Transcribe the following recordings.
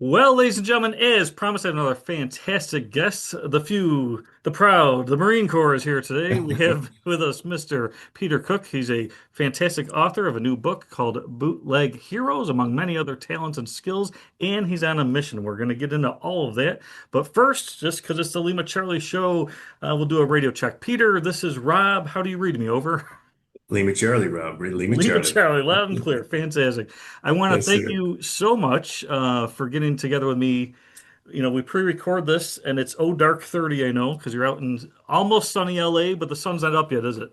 Well, ladies and gentlemen, as promised, I have another fantastic guest. The few, the proud, the Marine Corps is here today. We have with us Mr. Peter Cook. He's a fantastic author of a new book called Bootleg Heroes, among many other talents and skills, and he's on a mission. We're going to get into all of that. But first, just because it's the Lima Charlie show, we'll do a radio check. Peter, this is Rob. How do you read me? Over. Lima Charlie, Rob. Lima Lima Charlie. Charlie, loud and clear. Fantastic. I want to Yes, thank sir. you so much for getting together with me. We pre-record this and it's dark 30, I know, because you're out in almost sunny LA, but the sun's not up yet, is it?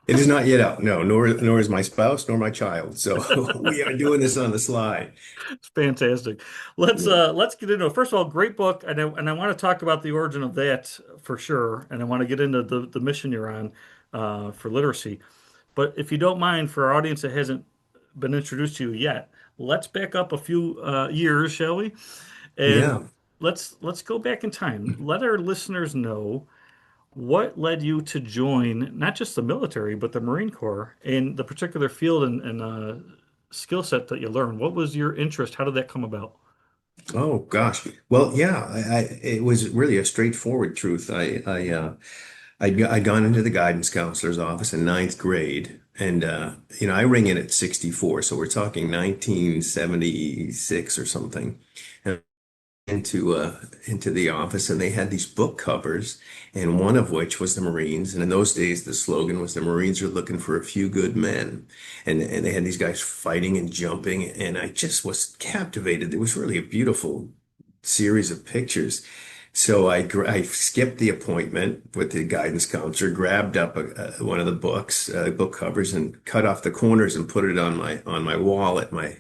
It is not yet out. No, nor is my spouse nor my child. So we are doing this on the slide. It's fantastic. Yeah. Let's get into it. First of all, great book, and I want to talk about the origin of that for sure, and I want to get into the mission you're on for literacy. But if you don't mind, for our audience that hasn't been introduced to you yet, let's back up a few years, shall we? And Yeah. let's go back in time. Let our listeners know what led you to join not just the military, but the Marine Corps in the particular field and skill set that you learned. What was your interest? How did that come about? Oh gosh. Well, yeah, it was really a straightforward truth. I'd gone into the guidance counselor's office in ninth grade, and I ring in at 64, so we're talking 1976 or something. Into the office, and they had these book covers, and one of which was the Marines. And in those days the slogan was the Marines are looking for a few good men, and they had these guys fighting and jumping, and I just was captivated. It was really a beautiful series of pictures. So I skipped the appointment with the guidance counselor, grabbed up one of the book covers, and cut off the corners and put it on my wall at my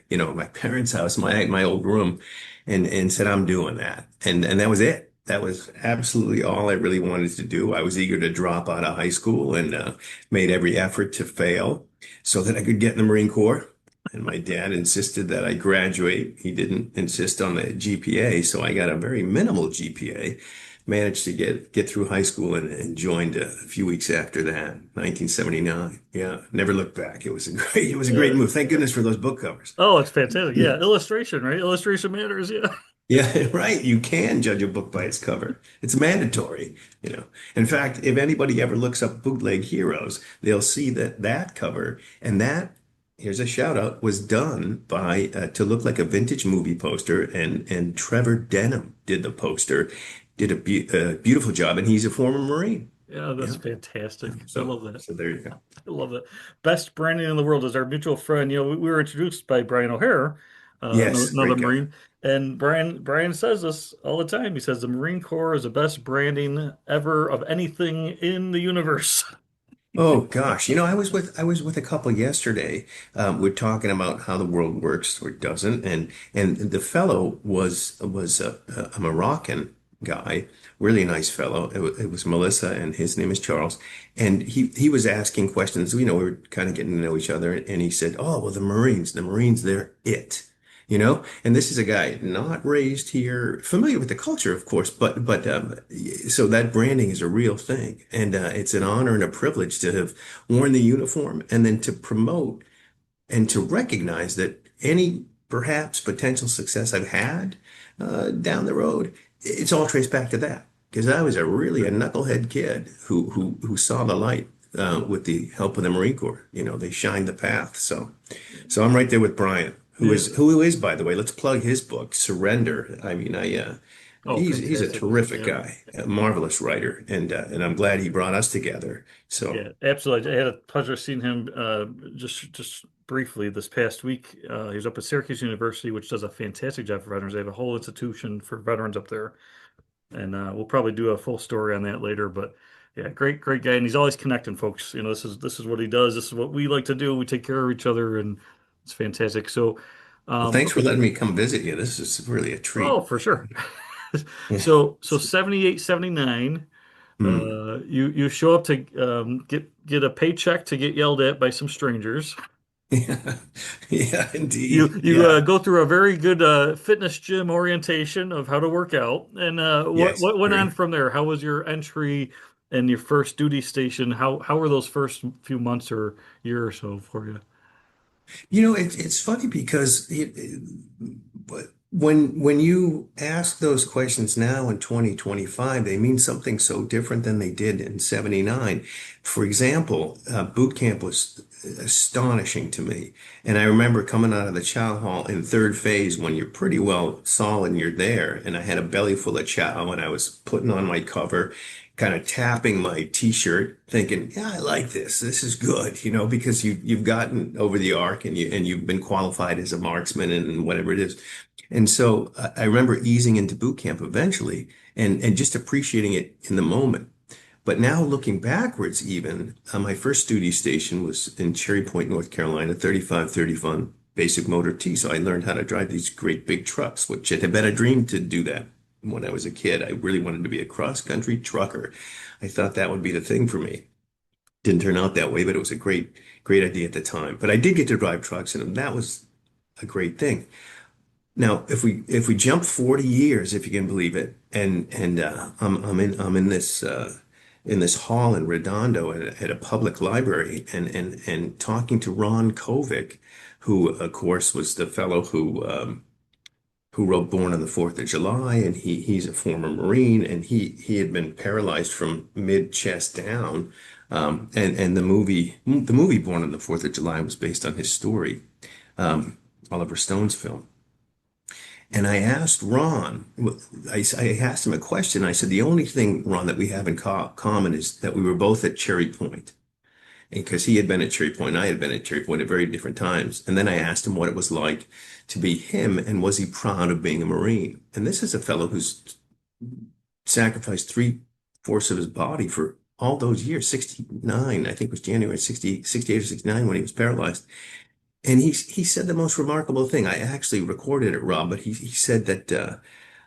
parents' house, my old room, and said, I'm doing that. And that was it. That was absolutely all I really wanted to do. I was eager to drop out of high school, and made every effort to fail so that I could get in the Marine Corps. And my dad insisted that I graduate. He didn't insist on the GPA, so I got a very minimal GPA. Managed to get through high school, and joined a few weeks after that, 1979. Yeah, never looked back. It was a great Yeah. move. Thank goodness for those book covers. Oh, it's fantastic. Yeah, illustration, right? Illustration matters. Yeah. Yeah, right. You can judge a book by its cover. It's mandatory. In fact, if anybody ever looks up Bootleg Heroes, they'll see that cover, and here's a shout out, was done by to look like a vintage movie poster, and Trevor Denham did the poster, did a beautiful job, and he's a former Marine. Yeah, that's Yeah. fantastic. I So love that. so there you go. I love it. Best branding in the world is our mutual friend. We were introduced by Brian O'Hare, Yes, another great guy. Marine, and Brian says this all the time. He says the Marine Corps is the best branding ever of anything in the universe. Oh gosh, I was with a couple yesterday. We're talking about how the world works or doesn't, and the fellow was a Moroccan guy, really nice fellow. It was Melissa, and his name is Charles, and he was asking questions. We were kind of getting to know each other, and he said, "Oh, well, the Marines, they're it." And this is a guy not raised here, familiar with the culture, of course, but so that branding is a real thing, and it's an honor and a privilege to have worn the uniform, and then to promote and to recognize that any perhaps potential success I've had down the road, it's all traced back to that, because I was a knucklehead kid who saw the light. With the help of the Marine Corps, they shined the path. So I'm right there with Brian, who Yeah. is, by the way, let's plug his book, Surrender. I mean, Oh, he's a fantastic. terrific Yeah. guy, a marvelous writer, and I'm glad he brought us together. So Yeah, absolutely. I had a pleasure seeing him just briefly this past week. He was up at Syracuse University, which does a fantastic job for veterans. They have a whole institution for veterans up there, and we'll probably do a full story on that later. But yeah, great guy, and he's always connecting folks. This is what he does. This is what we like to do. We take care of each other, and it's fantastic. So, well, thanks for letting me come visit you. This is really a oh, treat. for sure. Yeah. So 78, 79. Hmm. You show up to get a paycheck to get yelled at by some strangers. Yeah. Yeah, You indeed. you Yeah. go through a very good fitness gym orientation of how to work out, and Yes. what went on Very. from there? How was your entry and your first duty station? How were those first few months or year or so for you? It's funny because when you ask those questions now in 2025, they mean something so different than they did in 79. For example, boot camp was astonishing to me. And I remember coming out of the chow hall in third phase when you're pretty well solid and you're there. And I had a belly full of chow and I was putting on my cover, kind of tapping my t-shirt, thinking, yeah, I like this. This is good, because you've gotten over the arc and you've been qualified as a marksman and whatever it is. And so I remember easing into boot camp eventually and just appreciating it in the moment. But now looking backwards, even my first duty station was in Cherry Point, North Carolina, 3531 basic motor T. So I learned how to drive these great big trucks, which it had been a dream to do that when I was a kid. I really wanted to be a cross-country trucker. I thought that would be the thing for me. Didn't turn out that way, but it was a great idea at the time. But I did get to drive trucks, and that was a great thing. Now, if we jump 40 years, if you can believe it, and I'm in this hall in Redondo at a public library, and talking to Ron Kovic, who of course was the fellow who wrote Born on the Fourth of July, and he's a former Marine, and he had been paralyzed from mid chest down, and the movie Born on the Fourth of July was based on his story, Oliver Stone's film. And I asked Ron, I asked him a question. I said, the only thing, Ron, that we have in common is that we were both at Cherry Point. And because he had been at Cherry Point, I had been at Cherry Point at very different times. And then I asked him what it was like to be him and was he proud of being a Marine? And this is a fellow who's sacrificed three-fourths of his body for all those years, 69, I think it was January 68 or 69 when he was paralyzed. And he said the most remarkable thing. I actually recorded it, Rob, but he said that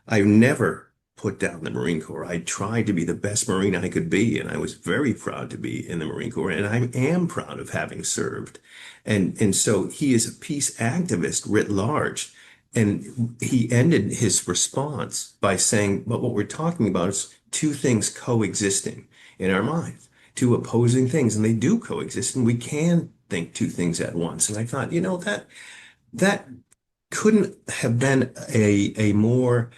I never put down the Marine Corps. I tried to be the best Marine I could be, and I was very proud to be in the Marine Corps, and I am proud of having served. And so he is a peace activist writ large. And he ended his response by saying, but what we're talking about is two things coexisting in our minds, two opposing things, and they do coexist, and we can think two things at once. And I thought, that couldn't have been a more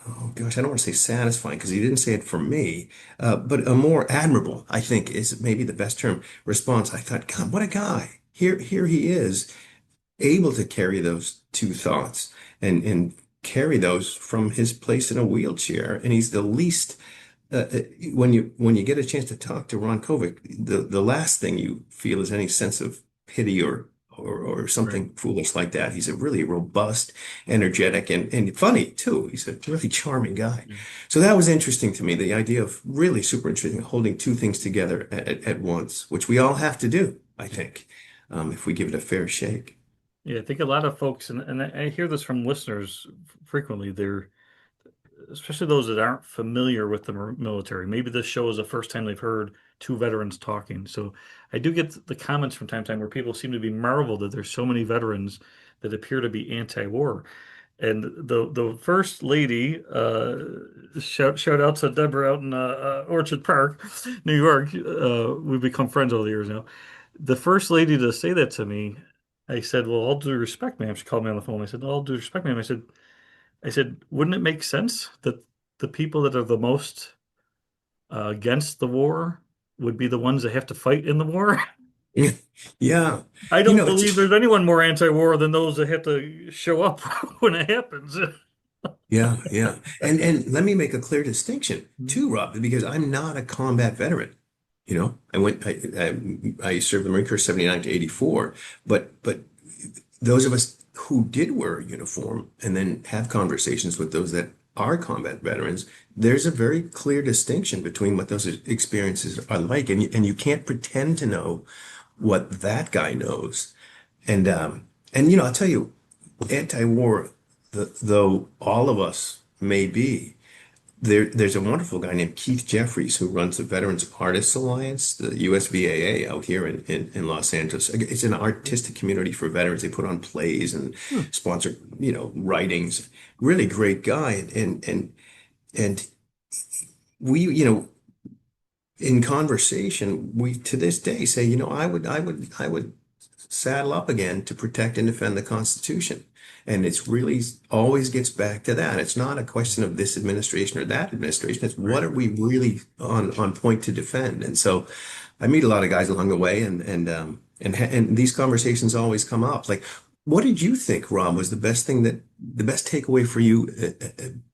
oh gosh, I don't want to say satisfying because he didn't say it for me, but a more admirable, I think, is maybe the best term, response. I thought, God, what a guy. Here he is, able to carry those two thoughts and carry those from his place in a wheelchair. And he's the least when you get a chance to talk to Ron Kovic, the last thing you feel is any sense of pity or Right. something foolish like that. He's a really robust, energetic, and funny too. He's a really charming guy. Yeah. So that was interesting to me, the idea of really super interesting, holding two things together at once, which we all have to do, I think, if we give it a fair shake. Yeah, I think a lot of folks, and I hear this from listeners frequently, they're especially those that aren't familiar with the military. Maybe this show is the first time they've heard two veterans talking. So I do get the comments from time to time where people seem to be marveled that there's so many veterans that appear to be anti-war. And the first lady, shout out to Deborah out in Orchard Park, New York. We've become friends over the years now. The first lady to say that to me, I said, "Well, all due respect, ma'am." She called me on the phone. I said, "All due respect, ma'am." I said, wouldn't it make sense that the people that are the most against the war would be the ones that have to fight in the war? Yeah. I You don't know, believe it's there's anyone more anti-war than those that have to show up when it happens. Yeah, yeah. And let me make a clear distinction too, Rob, because I'm not a combat veteran. I served the Marine Corps 79 to 84, but those of us who did wear a uniform and then have conversations with those that are combat veterans, there's a very clear distinction between what those experiences are like, and you can't pretend to know what that guy knows. And I'll tell you, anti-war, though all of us may be, there's a wonderful guy named Keith Jeffries who runs the Veterans Artists Alliance, the USVAA out here in Los Angeles. It's an artistic community for veterans. They put on plays and Hmm. sponsor, writings. Really great guy. And we, in conversation, we to this day say, I would saddle up again to protect and defend the Constitution. And it's really always gets back to that. It's not a question of this administration or that administration. It's Right. what are we really on point to defend? And so I meet a lot of guys along the way, and these conversations always come up. Like, what did you think, Rob, was the best takeaway for you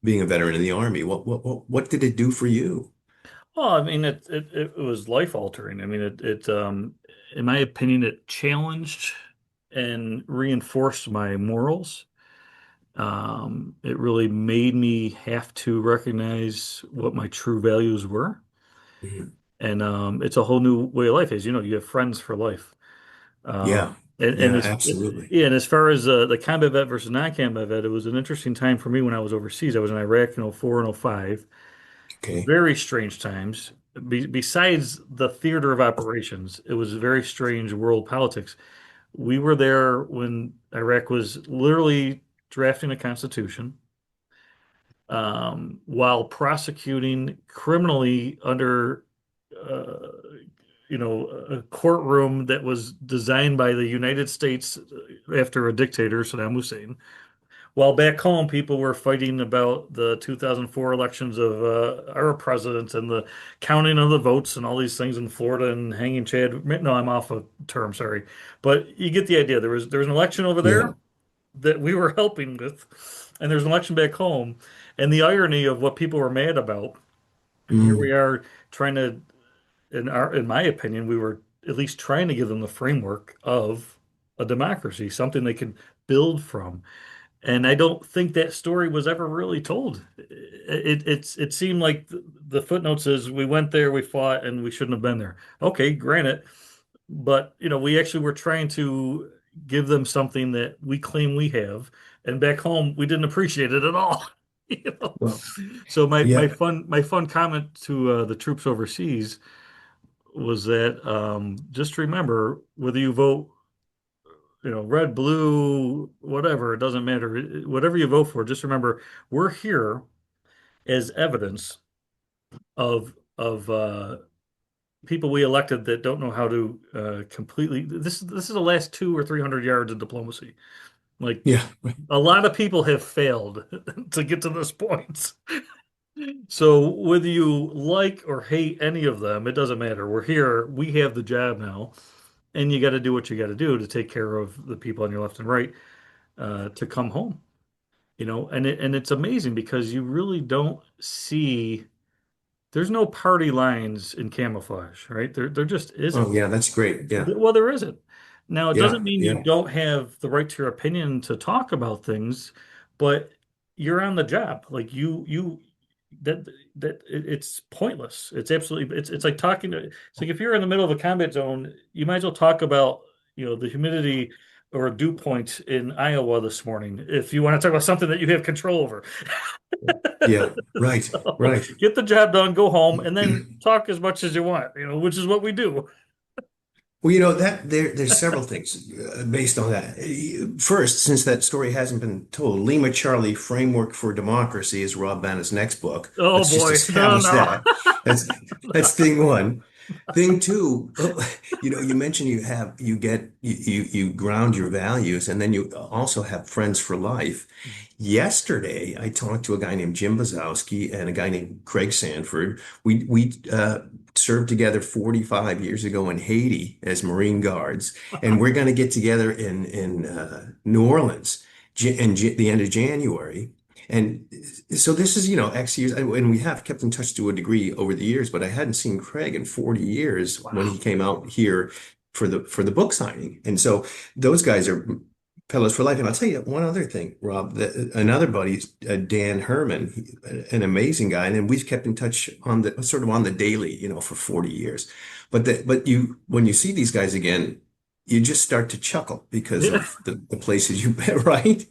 being a veteran in the Army? What did it do for you? Well, I mean, it was life altering. I mean, in my opinion, it challenged and reinforced my morals. It really made me have to recognize what my true values were. Mhm. And it's a whole new way of life. As you know, you have friends for life. Yeah, And yeah, as absolutely. yeah, and as far as the combat vet versus non-combat vet, it was an interesting time for me when I was overseas. I was in Iraq in '04 and '05. Okay. Very strange times. Besides the theater of operations, it was very strange world politics. We were there when Iraq was literally drafting a constitution, while prosecuting criminally under, uh, a courtroom that was designed by the United States after a dictator, Saddam Hussein. While back home, people were fighting about the 2004 elections of our president and the counting of the votes and all these things in Florida and hanging Chad. No, I'm off a term, sorry. But you get the idea. There was an election over there Yeah. that we were helping with, and there's an election back home. And the irony of what people were mad about, and here we Mm. are trying to, in my opinion, we were at least trying to give them the framework of a democracy, something they could build from. And I don't think that story was ever really told. It seemed like the footnote says we went there, we fought, and we shouldn't have been there. Okay, granted, but we actually were trying to give them something that we claim we have, and back home we didn't appreciate it at all. You know? Well, So my yeah. my fun comment to the troops overseas was that just remember whether you vote red, blue, whatever, it doesn't matter. Whatever you vote for, just remember we're here as evidence of people we elected that don't know how to completely. This is the last 200 or 300 yards of diplomacy. Like Yeah. a lot of people have failed to get to this point. So whether you like or hate any of them, it doesn't matter. We're here. We have the job now, and you got to do what you got to do to take care of the people on your left and right to come home. And it's amazing because you really don't see there's no party lines in camouflage, right? There just isn't. Oh, yeah, that's great. Yeah. Well, there isn't. Now, it doesn't Yeah. mean you Yeah. don't have the right to your opinion to talk about things, but you're on the job. Like that it's pointless. It's absolutely it's like talking to it's like if you're in the middle of a combat zone, you might as well talk about, the humidity or dew point in Iowa this morning if you want to talk about something that you have control over. Yeah. Right. Right. Get the job done, go home, and then talk as much as you want, which is what we do. Well, that there's several things based on that. First, since that story hasn't been told, Lima Charlie Framework for Democracy is Rob Banna's next book. Oh Let's just boy, no, establish no. that. That's that's thing one. Thing two, you mentioned you ground your values, and then you also have friends for life. Yesterday, I talked to a guy named Jim Bazowski and a guy named Craig Sanford. We served together 45 years ago in Haiti as Marine Guards, and we're going to get together in New Orleans the end of January. And so this is, X years, and we have kept in touch to a degree over the years, but I hadn't seen Craig in 40 years when he Wow. came out here for the book signing. And so those guys are fellows for life. And I'll tell you one other thing, Rob, another buddy, Dan Herman, an amazing guy, and then we've kept in touch on the sort of on the daily, for 40 years. But when you see these guys again, you just start to chuckle because Yeah. of the places you've been, right?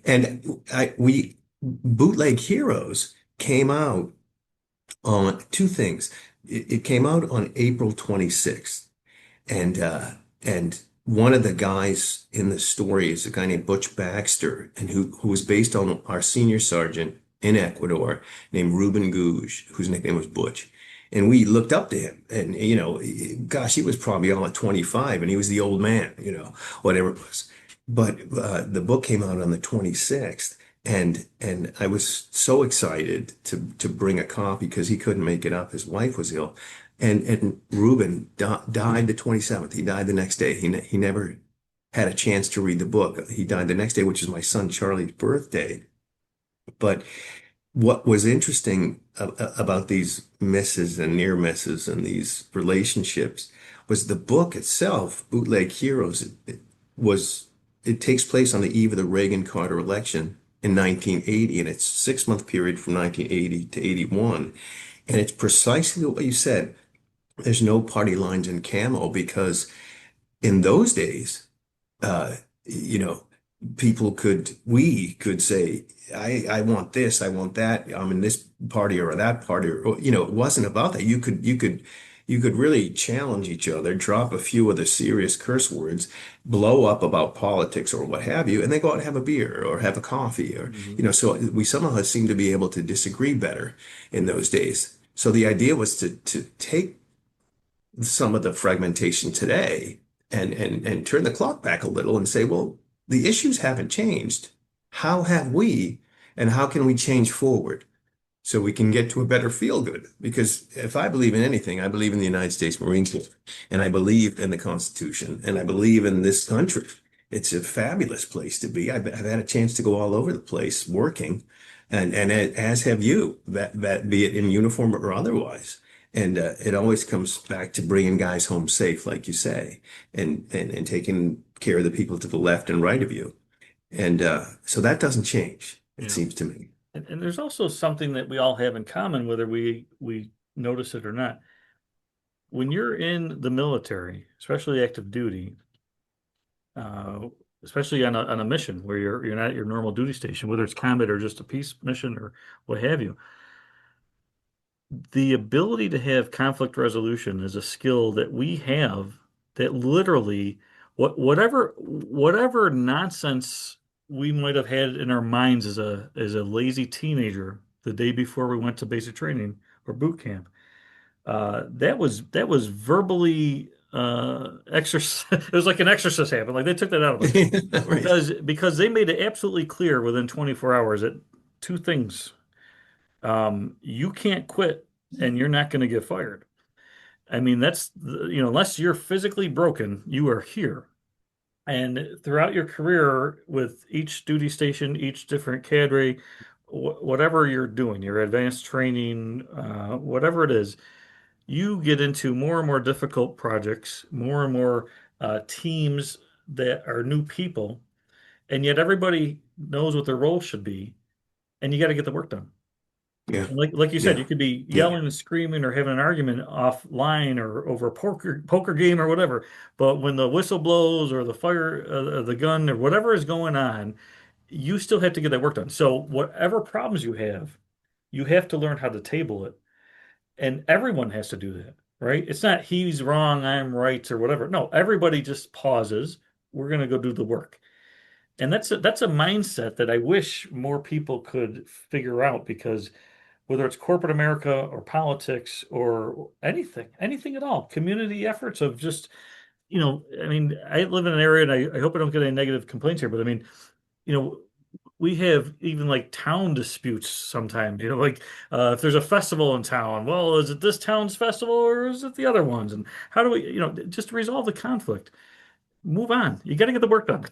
And we Bootleg Heroes came out on two things. It came out on April 26th, and one of the guys in the story is a guy named Butch Baxter, and who was based on our senior sergeant in Ecuador named Ruben Gouge, whose nickname was Butch. And we looked up to him, and gosh, he was probably all at 25, and he was the old man, whatever it was. the book came out on the 26th, and I was so excited to bring a copy because he couldn't make it up. His wife was ill, and Reuben died the 27th. He died the next day. He never had a chance to read the book. He died the next day, which is my son Charlie's birthday. But what was interesting about these misses and near misses and these relationships was the book itself, Bootleg Heroes. It takes place on the eve of the Reagan-Carter election in 1980, and it's a 6-month period from 1980 to 81. And it's precisely what you said. There's no party lines in camo because in those days, uh, you know, we could say, I want this, I want that, I'm in this party or that party, or, it wasn't about that. You could really challenge each other, drop a few of the serious curse words, blow up about politics or what have you, and then go out and have a beer or have a coffee Mhm. so we somehow seem to be able to disagree better in those days. So the idea was to take some of the fragmentation today and turn the clock back a little and say, well, the issues haven't changed. How have we, and how can we change forward so we can get to a better feel good? Because if I believe in anything, I believe in the United States Marine Corps, and I believe in the Constitution, and I believe in this country. It's a fabulous place to be. I've had a chance to go all over the place working, and as have you, that be it in uniform or otherwise. And it always comes back to bringing guys home safe, like you say, and taking care of the people to the left and right of you. And so that doesn't change, it Yeah. seems to me. And there's also something that we all have in common, whether we notice it or not. When you're in the military, especially active duty, uh, especially on a mission where you're not at your normal duty station, whether it's combat or just a peace mission or what have you, the ability to have conflict resolution is a skill that we have that literally whatever nonsense we might have had in our minds as a lazy teenager the day before we went to basic training or boot camp, that was verbally exercise. It was like an exorcist happened. Like they took that out of us Right. because they made it absolutely clear within 24 hours that two things: you can't quit and you're not going to get fired. I mean, unless you're physically broken, you are here. And throughout your career with each duty station, each different cadre, whatever you're doing, your advanced training, whatever it is, you get into more and more difficult projects, more and more teams that are new people, and yet everybody knows what their role should be, and you got to get the work done. Yeah. And like you said, Yeah. you could be Yeah. yelling and screaming or having an argument offline or over a poker game or whatever. But when the whistle blows or the fire, the gun or whatever is going on, you still have to get that work done. So whatever problems you have to learn how to table it. And everyone has to do that, right? It's not he's wrong, I'm right, or whatever. No, everybody just pauses. We're going to go do the work. And that's a mindset that I wish more people could figure out because whether it's corporate America or politics or anything at all, community efforts of just, I mean, I live in an area and I hope I don't get any negative complaints here, but I mean, you know, we have even like town disputes sometimes, like if there's a festival in town, well, is it this town's festival or is it the other ones? And how do we, just to resolve the conflict, move on. You got to get the work done.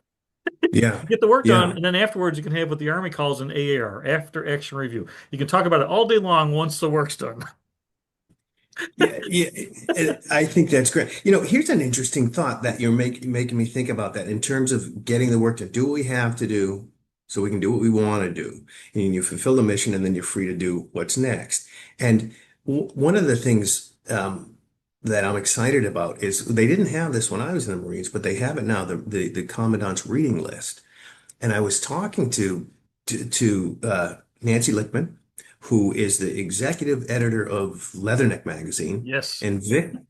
Yeah. Get the work done, Yeah. and then afterwards you can have what the Army calls an AAR, after action review. You can talk about it all day long once the work's done. Yeah, yeah, I think that's great. Here's an interesting thought that you're making me think about that in terms of getting the work to do what we have to do so we can do what we want to do. And you fulfill the mission and then you're free to do what's next. And one of the things that I'm excited about is they didn't have this when I was in the Marines, but they have it now, the Commandant's reading list. And I was talking to Nancy Lichtman, who is the executive editor of Leatherneck magazine, Yes. and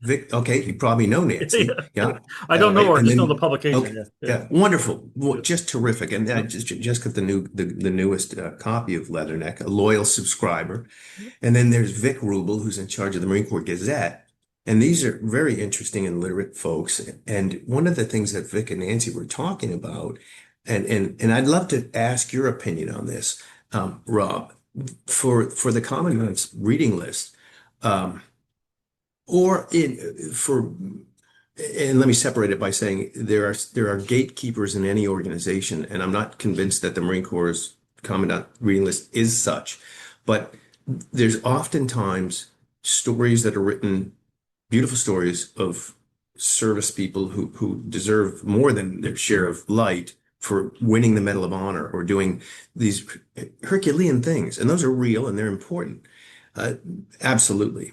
Vic. Okay, you probably know Nancy, Yeah. yeah. I don't know her, I And just know the then publication. okay, Yeah. Yeah. yeah, wonderful, well, Yeah. just terrific. And I Yeah. just got the newest copy of Leatherneck, a loyal subscriber. And then there's Vic Rubel, who's in charge of the Marine Corps Gazette. And these are very interesting and literate folks. And one of the things that Vic and Nancy were talking about, and I'd love to ask your opinion on this, Rob, for the Common Man's reading list, um, or in for and let me separate it by saying there are gatekeepers in any organization, and I'm not convinced that the Marine Corps' Commandant reading list is such, but there's oftentimes stories that are written, beautiful stories of service people who deserve more than their share of light for winning the Medal of Honor or doing these Herculean things, and those are real and they're important, uh, absolutely.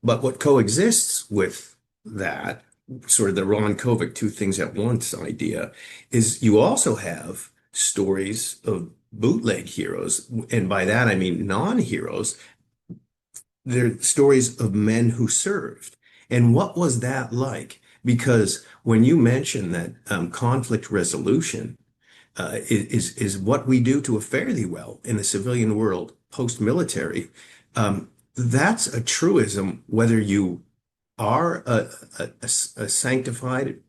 But what coexists with that, sort of the Ron Kovic two things at once idea, is you also have stories of bootleg heroes, and by that I mean non-heroes. They're stories of men who served. And what was that like? Because when you mention that conflict resolution is what we do to a fairly well in the civilian world post-military, that's a truism, whether you are a sanctified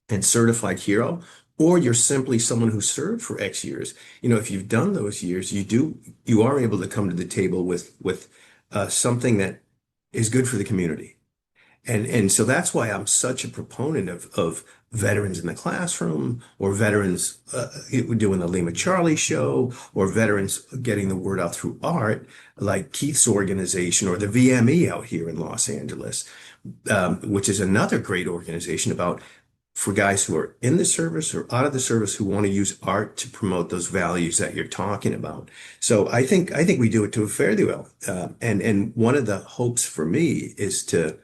and certified hero, or you're simply someone who served for X years. If you've done those years, you are able to come to the table with something that is good for the community. And so that's why I'm such a proponent of veterans in the classroom, or veterans doing the Lima Charlie show, or veterans getting the word out through art, like Keith's organization or the VME out here in Los Angeles, which is another great organization for guys who are in the service or out of the service who want to use art to promote those values that you're talking about. So I think we do it to fairly well. And one of the hopes for me is to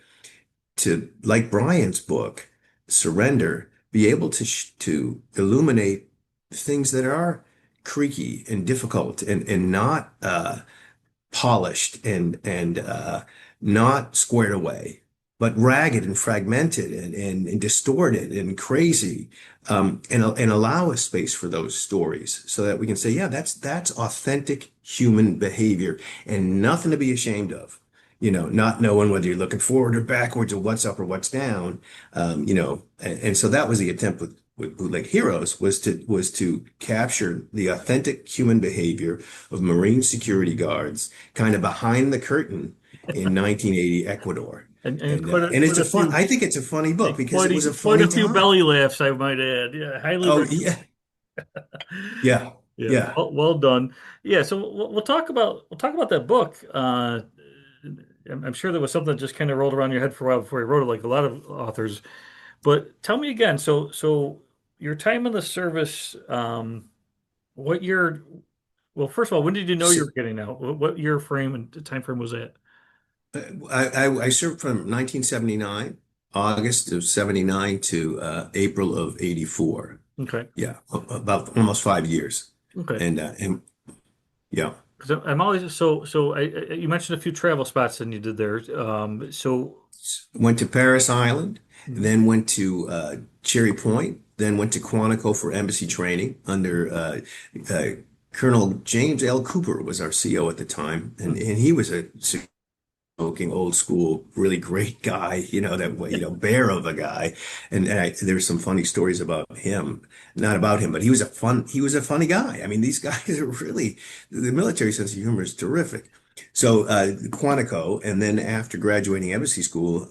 like Brian's book, Surrender, be able to illuminate things that are creaky and difficult and not polished and not squared away, but ragged and fragmented and distorted and crazy, and allow a space for those stories so that we can say, yeah, that's authentic human behavior and nothing to be ashamed of. Not knowing whether you're looking forward or backwards or what's up or what's down. And so that was the attempt with Bootleg Heroes, was to capture the authentic human behavior of Marine security guards kind of behind the curtain in 1980 Ecuador. And And it's I think it's a funny book because quite it was a quite funny a few time. belly laughs, I might add. Yeah, highly Oh recommend. yeah, yeah, Yeah, yeah. well done. Yeah, so we'll talk about that book. I'm sure there was something that just kind of rolled around your head for a while before you wrote it, like a lot of authors. But tell me again. So your time in the service. What year? Well, first of all, when did you know you So were getting out? What year frame and time frame was that? I served from 1979, August of 79 to April of 84. Okay, Yeah, about almost 5 years. okay. And yeah, Because I'm always you mentioned a few travel spots that you did there. went to Paris Island, Mhm. then went to Cherry Point, then went to Quantico for embassy training under uh, Colonel James L. Cooper was our CO at the time, and he was a smoking old school, really great guy, bear of a guy. And there's some funny stories about him, not about him, but he was a funny guy. I mean, these guys are really, the military sense of humor is terrific. So, Quantico, and then after graduating embassy school,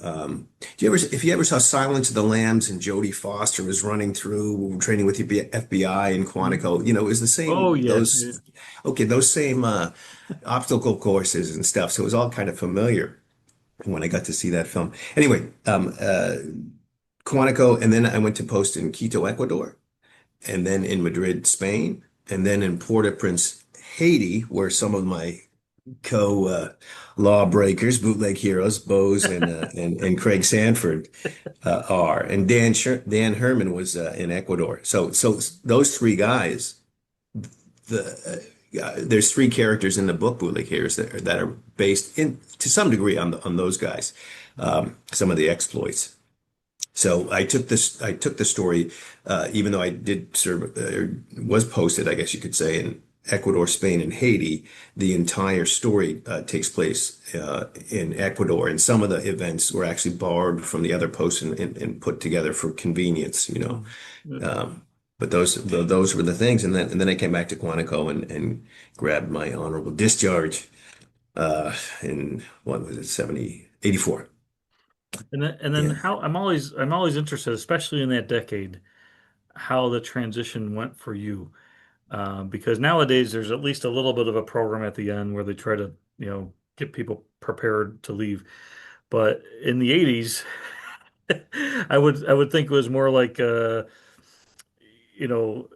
if you ever saw Silence of the Lambs and Jodie Foster was running through training with the FBI in Quantico, it was the Oh same, yeah. Yeah. those same, obstacle courses and stuff. So it was all kind of familiar when I got to see that film. Anyway, Quantico, and then I went to post in Quito, Ecuador, and then in Madrid, Spain, and then in Port-au-Prince, Haiti, where some of my co lawbreakers, bootleg heroes, Bose and Craig Sanford are, and Dan Herman was in Ecuador. So those three guys, there's three characters in the book Bootleg Heroes that are based in to some degree on those guys, some of the exploits. So I took the story, even though I did serve, was posted, I guess you could say, in Ecuador, Spain, and Haiti. The entire story takes place in Ecuador, and some of the events were actually borrowed from the other posts and put together for convenience, you know. Mhm. Yeah. Um, but those were the things, and then I came back to Quantico and grabbed my honorable discharge in what was it, 84. And then Yeah. how I'm always interested, especially in that decade, how the transition went for you. Because nowadays there's at least a little bit of a program at the end where they try to, get people prepared to leave. But in the 80s, I would think it was more like you know,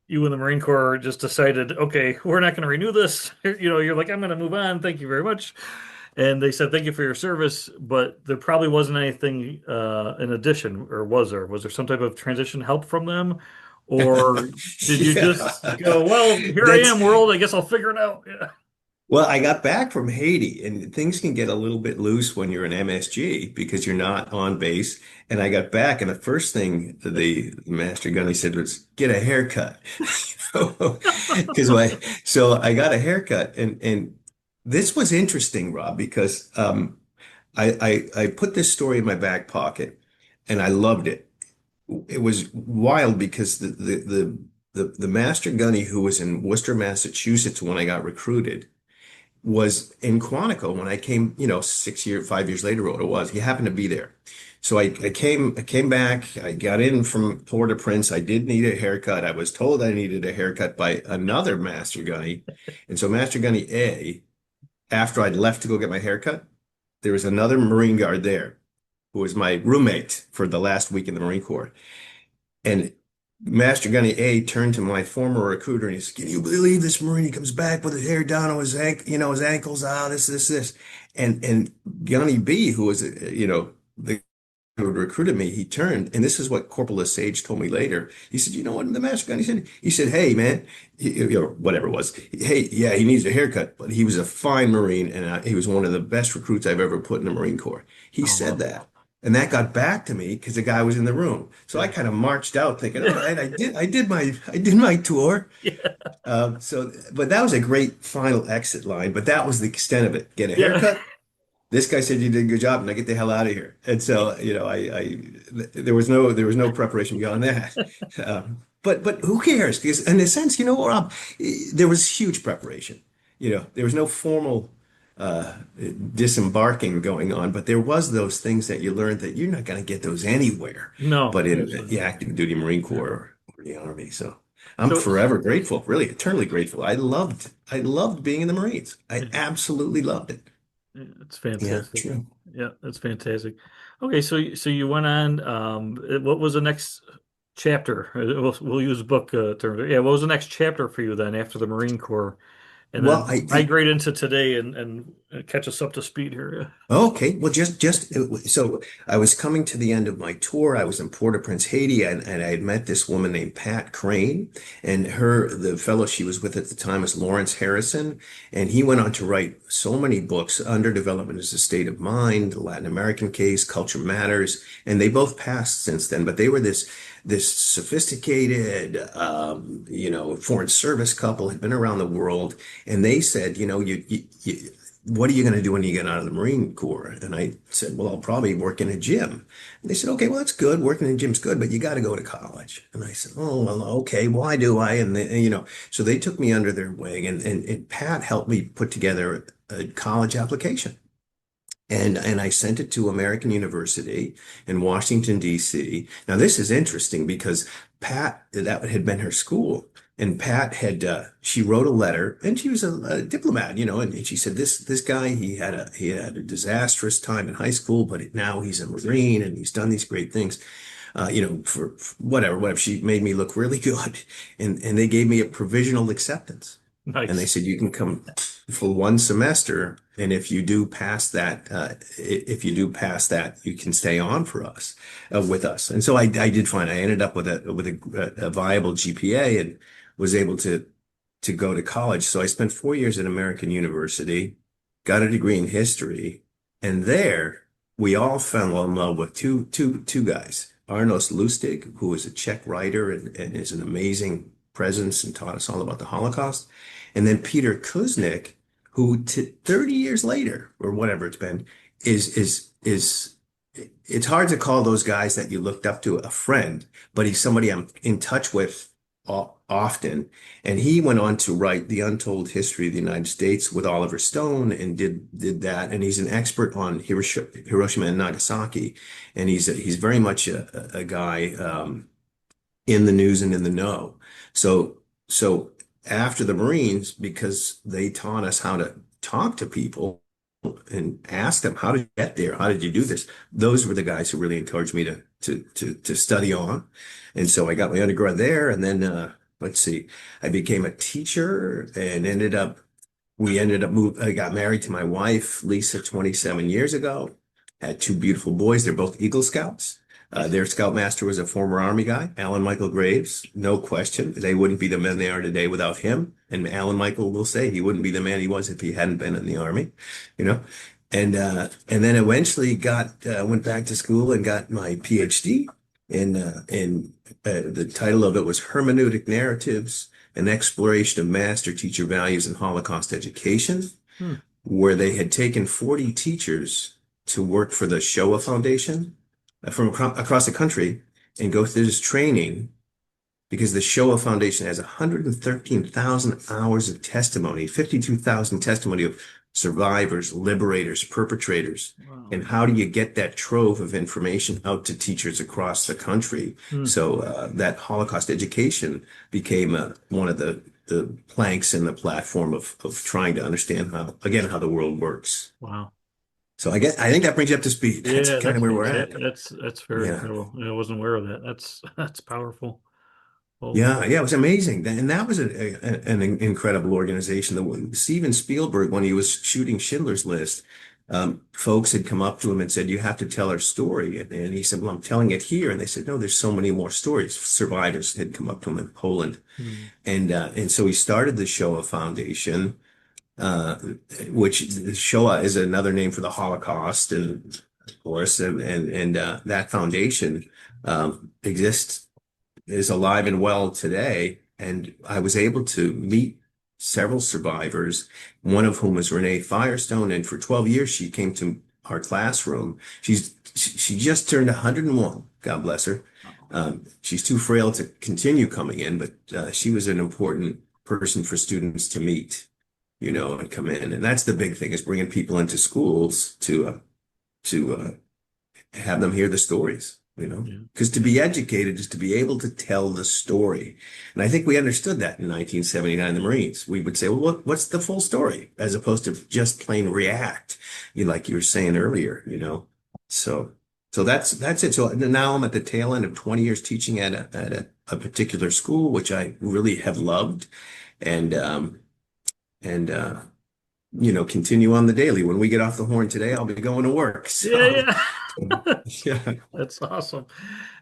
you and the Marine Corps just decided, okay, we're not going to renew this. You're like, I'm going to move on. Thank you very much. And they said, thank you for your service. But there probably wasn't anything in addition, or was there? Was there some type of transition help from them? Or did you just Yeah. go, well, here I That's am, world. I guess I'll figure it out. Yeah. Well, I got back from Haiti, and things can get a little bit loose when you're an MSG because you're not on base. And I got back, and the first thing the master gunny said was, "Get a haircut." Because so I got a haircut, and this was interesting, Rob, because I put this story in my back pocket, and I loved it. It was wild because the master gunny who was in Worcester, Massachusetts when I got recruited was in Quantico when I came, 5 years later, what it was. He happened to be there. So I came back. I got in from Port-au-Prince. I did need a haircut. I was told I needed a haircut by another Master Gunny. And so Master Gunny A, after I'd left to go get my haircut, there was another Marine Guard there who was my roommate for the last week in the Marine Corps. And Master Gunny A turned to my former recruiter and he said, "Can you believe this Marine? He comes back with his hair down on his his ankles out, this. And Gunny B, who was, the who had recruited me, he turned, and this is what Corporal Lesage told me later. He said, "You know what the Master Gunny said?" He said, "Hey, man, or whatever it was. Hey, yeah, he needs a haircut, but he was a fine Marine, and he was one of the best recruits I've ever put in the Marine Corps." He Oh, said wow. that. And that got back to me because the guy was in the room. So I Yeah. kind of marched out thinking, all right, I did my tour. Yeah. But that was a great final exit line. But that was the extent of it. Get a Yeah. haircut. This guy said you did a good job, and I get the hell out of here. And so, there was no preparation beyond that. But who cares? Because in a sense, Rob, there was huge preparation. There was no formal disembarking going on, but there was those things that you learned that you're not going to get those anywhere, No, but in absolutely the not. active duty Marine Yeah. Corps or the Army. So I'm So, forever grateful, really eternally grateful. I loved being in the Marines. I yeah. absolutely loved it. It's Yeah, fantastic. true. Yeah, that's fantastic. Okay, so you went on. What was the next chapter? We'll use book terms. Yeah, what was the next chapter for you then after the Marine Corps, and Well, then I migrate into today and catch us up to speed here? Okay, well, just so I was coming to the end of my tour. I was in Port-au-Prince, Haiti, and I had met this woman named Pat Crane, and the fellow she was with at the time was Lawrence Harrison, and he went on to write so many books. Under Development is a State of Mind, The Latin American Case, Culture Matters, and they both passed since then. But they were this sophisticated, foreign service couple, had been around the world, and they said, you what are you going to do when you get out of the Marine Corps? And I said, well, I'll probably work in a gym. And they said, okay, well, that's good. Working in a gym's good, but you got to go to college. And I said, oh, well, okay, why do I? So they took me under their wing and Pat helped me put together a college application. And I sent it to American University in Washington, D.C. Now, this is interesting because Pat, that had been her school. And Pat she wrote a letter and she was a diplomat, and she said, this guy, he had a disastrous time in high school, but now he's a Marine and he's done these great things, for whatever. She made me look really good. And they gave me a provisional acceptance. And they Nice. said, you can come for one semester. And if you do pass that, you can stay on for us, with us. And so I did fine. I ended up with a viable GPA and was able to go to college. So I spent 4 years at American University, got a degree in history. And there we all fell in love with two guys. Arnos Lustig, who is a Czech writer and is an amazing presence and taught us all about the Holocaust. And then Peter Kuznick, who 30 years later, or whatever it's been, is it's hard to call those guys that you looked up to a friend, but he's somebody I'm in touch with often. And he went on to write The Untold History of the United States with Oliver Stone and did that. And he's an expert on Hiroshima and Nagasaki. And he's very much a guy in the news and in the know. So after the Marines, because they taught us how to talk to people and ask them, how did you get there? How did you do this? Those were the guys who really encouraged me to study on. And so I got my undergrad there, and then let's see, I became a teacher and we ended up I got married to my wife, Lisa, 27 years ago. Had two beautiful boys. They're both Eagle Scouts. Their scoutmaster was a former Army guy, Alan Michael Graves. No question. They wouldn't be the men they are today without him. And Alan Michael will say he wouldn't be the man he was if he hadn't been in the Army, you know. And then eventually went back to school and got my Ph.D. And the title of it was Hermeneutic Narratives, an Exploration of Master Teacher Values in Holocaust Education, Hmm. where they had taken 40 teachers to work for the Shoah Foundation from across the country and go through this training because the Shoah Foundation has 113,000 hours of testimony, 52,000 testimony of survivors, liberators, perpetrators. Wow. And how do you get that trove of information out to teachers across the country? Hmm. So that Holocaust education became one of the planks in the platform of trying to understand how the world works. Wow. So I think that brings you up to speed. That's Yeah, kind of where we're at. that's very Yeah. incredible. I wasn't aware of that. That's powerful. Holy Yeah, cow. yeah, it was amazing. And that was an incredible organization. Steven Spielberg, when he was shooting Schindler's List, folks had come up to him and said, "You have to tell our story." And he said, "Well, I'm telling it here." And they said, "No, there's so many more stories." Survivors had come up to him in Poland. Hmm. And so he started the Shoah Foundation, uh, which Shoah is another name for the Holocaust, and of course, and that foundation exists is alive and well today. And I was able to meet several survivors, one of whom was Renee Firestone. And for 12 years, she came to our classroom. She just turned 101. God bless her. Wow. She's too frail to continue coming in, but she was an important person for students to meet, and come in. And that's the big thing, is bringing people into schools to have them hear the stories, Yeah. because to be educated is to be able to tell the story. And I think we understood that in 1979 in the Marines. We would say, well, what's the full story? As opposed to just plain react, like you were saying earlier. So, so that's it. So now I'm at the tail end of 20 years teaching at a particular school, which I really have loved, and, and, continue on the daily. When we get off the horn today, I'll be going to work. So, Yeah, yeah. yeah. That's awesome.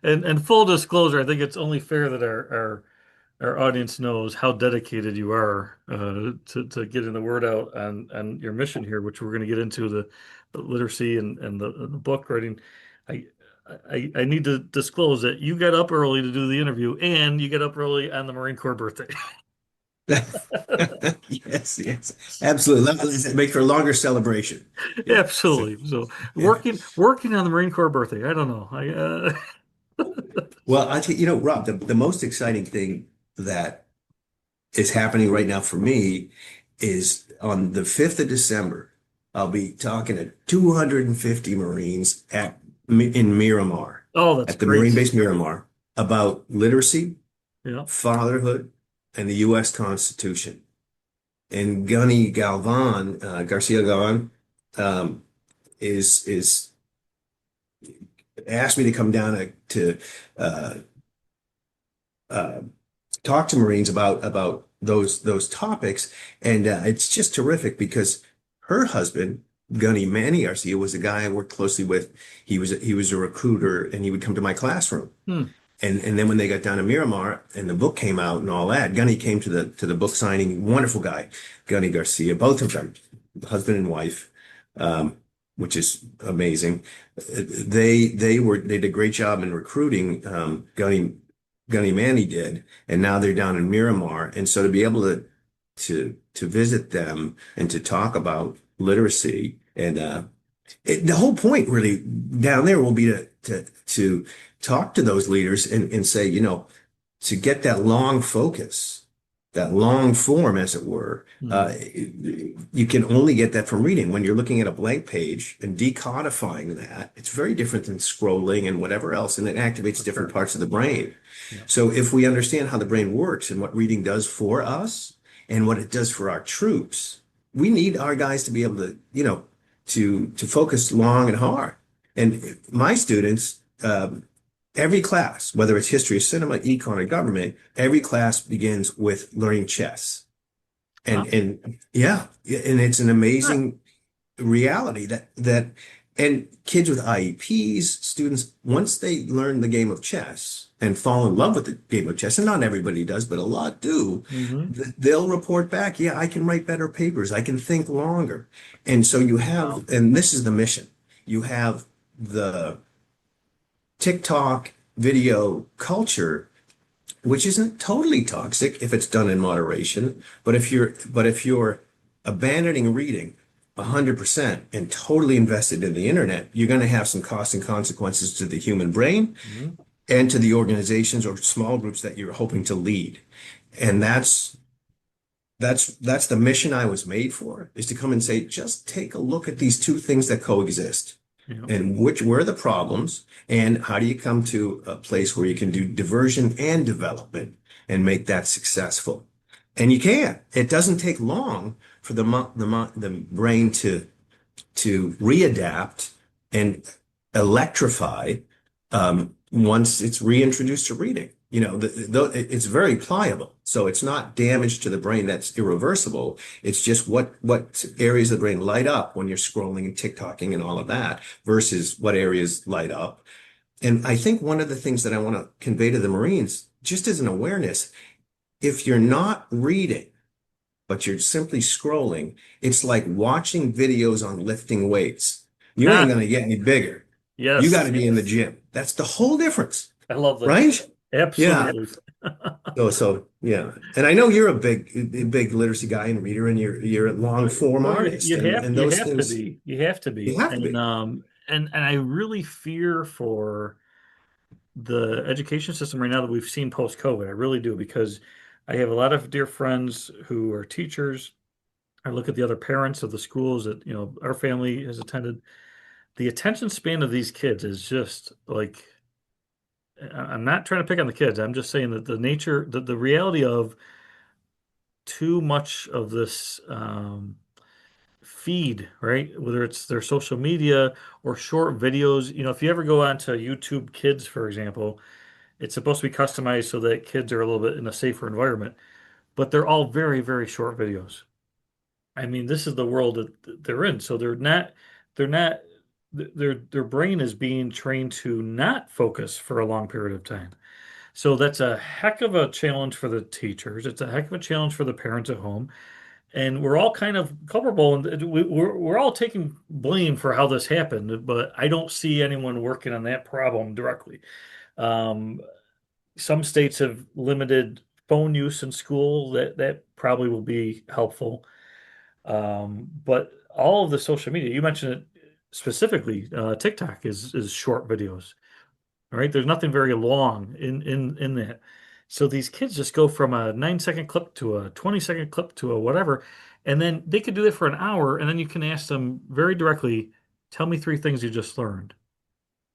And full disclosure, I think it's only fair that our audience knows how dedicated you are to getting the word out on your mission here, which we're going to get into the literacy and the book writing. I, I need to disclose that you got up early to do the interview, and you get up early on the Marine Corps birthday. Yes, yes, absolutely. Make for a longer celebration. Yeah. So, Absolutely. So yeah. working on the Marine Corps birthday. I don't know. Well, I think, Rob, the most exciting thing that is happening right now for me is on the 5th of December, I'll be talking to 250 Marines in Miramar, Oh, that's at the Marine great. base Miramar, about literacy, Yeah. fatherhood, and the U.S. Constitution. And Gunny Galvan, Garcia Galvan, is asked me to come down to uh, uh, talk to Marines about those topics, and it's just terrific because her husband, Gunny Manny Garcia, was a guy I worked closely with. He was a recruiter, and he would come to my classroom. Hmm. And then when they got down to Miramar and the book came out and all that, Gunny came to the book signing. Wonderful guy, Gunny Garcia, both of them, husband and wife, which is amazing. They did a great job in recruiting. Gunny Gunny Manny did, and now they're down in Miramar. And so to be able to visit them and to talk about literacy and the whole point really down there will be to talk to those leaders and say, to get that long focus, that long form, as it were, Hmm. you can only get that from reading. When you're looking at a blank page and decodifying that, it's very different than scrolling and whatever else, and it activates For different sure. parts of the brain. Yeah. So if we understand how the brain works and what reading does for us and what it does for our troops, we need our guys to be able to, to focus long and hard. And my students, every class, whether it's history, cinema, econ, or government, every class begins with learning chess. Huh? And yeah, and it's an Huh. amazing reality that and kids with IEPs, students, once they learn the game of chess and fall in love with the game of chess, and not everybody does, but a lot do, Hmm. they'll report back, yeah, I can write better papers, I can think longer. And so you Wow. have, and this is the mission, you have the TikTok video culture, which isn't totally toxic if it's done in moderation. But if you're abandoning reading 100% and totally invested in the internet, you're going to have some costs and consequences to the human brain Hmm. and to the organizations or small groups that you're hoping to lead. And that's the mission I was made for, is to come and say, just take a look at these two things that coexist Yeah. and which were the problems and how do you come to a place where you can do diversion and development and make that successful. And you can. It doesn't take long for the brain to readapt and electrify once it's reintroduced to reading. It's very pliable, so it's not damage to the brain that's irreversible. It's just what areas of the brain light up when you're scrolling and TikToking and all of that versus what areas light up. And I think one of the things that I want to convey to the Marines, just as an awareness, if you're not reading, but you're simply scrolling, it's like watching videos on lifting weights. You ain't Ah, going to get any bigger. You got yes. to be in the gym. That's the whole difference, I love that. right? Yeah. Absolutely. So yeah. And I know you're a big literacy guy and reader, and you're a long form Well, artist, and you those have to things be. You have to you be. have to And be. I really fear for the education system right now that we've seen post-COVID. I really do, because I have a lot of dear friends who are teachers. I look at the other parents of the schools that, our family has attended. The attention span of these kids is just like, I'm not trying to pick on the kids. I'm just saying that the reality of too much of this feed, right? Whether it's their social media or short videos. If you ever go onto YouTube Kids, for example, it's supposed to be customized so that kids are a little bit in a safer environment, but they're all very, very short videos. I mean, this is the world that they're in. So they're not, their brain is being trained to not focus for a long period of time. So that's a heck of a challenge for the teachers. It's a heck of a challenge for the parents at home. And we're all kind of culpable, and we're all taking blame for how this happened, but I don't see anyone working on that problem directly. Um, some states have limited phone use in school. That probably will be helpful. But all of the social media, you mentioned it specifically, TikTok is short videos. All right, there's nothing very long in that. So these kids just go from a 9-second clip to a 20-second clip to a whatever, and then they could do that for an hour, and then you can ask them very directly, "Tell me three things you just learned,"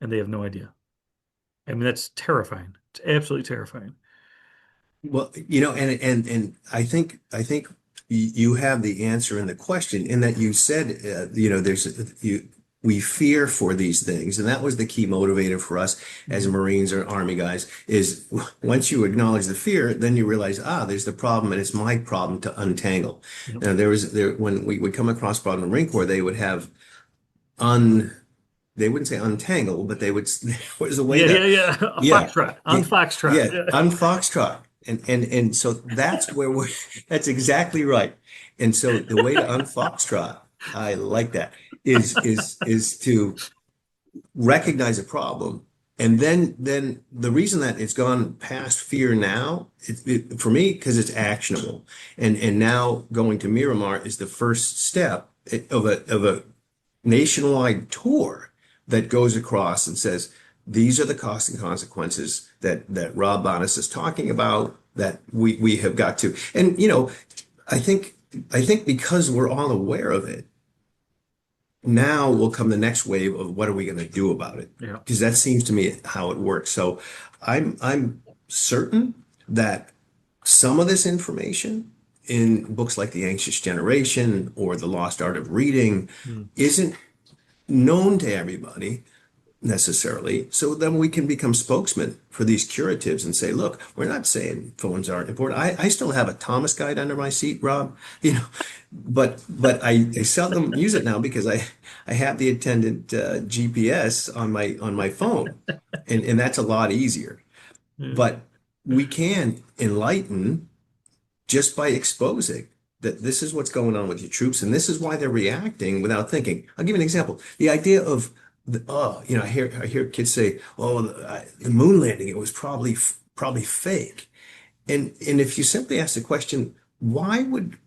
and they have no idea. I mean, that's terrifying. It's absolutely terrifying. Well, and I think you have the answer in the question in that you said, we fear for these things, and that was the key motivator for us as Mhm. Marines or Army guys. Is once you acknowledge the fear, then you realize, there's the problem, and it's my problem to untangle. Yep. Now, there when we would come across problem in the Marine Corps, they would have un they wouldn't say untangle, but they would there was a way Yeah, to yeah, yeah. A yeah. foxtrot on Yeah, foxtrot. yeah, Yeah. on Foxtrot. And so that's where we're, that's exactly right. And so the way to unfoxtrot, I like that, is to recognize a problem And then the reason that it's gone past fear now, for me, because it's actionable. And now going to Miramar is the first step of a nationwide tour that goes across and says, these are the costs and consequences that Rob Bonas is talking about that we have got to. And I think I think because we're all aware of it, now will come the next wave of what are we going to do about it? Yeah. Because that seems to me how it works. So I'm certain that some of this information in books like The Anxious Generation or The Lost Art of Reading Mm. isn't known to everybody necessarily. So then we can become spokesmen for these curatives and say, look, we're not saying phones aren't important. I still have a Thomas guide under my seat, Rob, but I seldom use it now because I have the attendant GPS on my phone, and that's a lot easier. Yeah. But we can enlighten just by exposing that this is what's going on with your troops and this is why they're reacting without thinking. I'll give you an example. The idea of I hear kids say, "Oh, the moon landing, it was probably fake." And if you simply ask the question, why would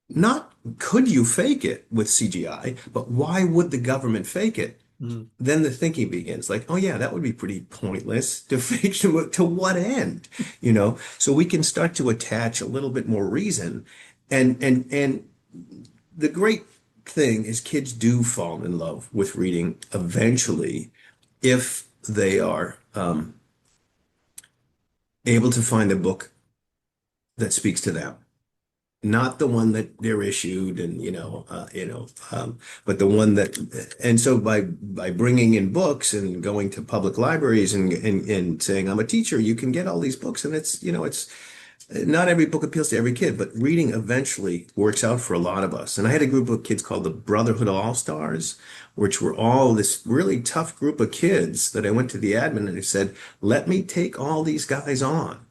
not could you fake it with CGI, but why would the government fake it? Mm. Then the thinking begins like, oh yeah, that would be pretty pointless to fake to what end, So we can start to attach a little bit more reason. And the great thing is kids do fall in love with reading eventually if they are able to find a book that speaks to them. Not the one that they're issued and but the one that and so by bringing in books and going to public libraries and saying I'm a teacher, you can get all these books, and it's not every book appeals to every kid, but reading eventually works out for a lot of us. And I had a group of kids called the Brotherhood All-Stars, which were all this really tough group of kids that I went to the admin and I said, let me take all these guys on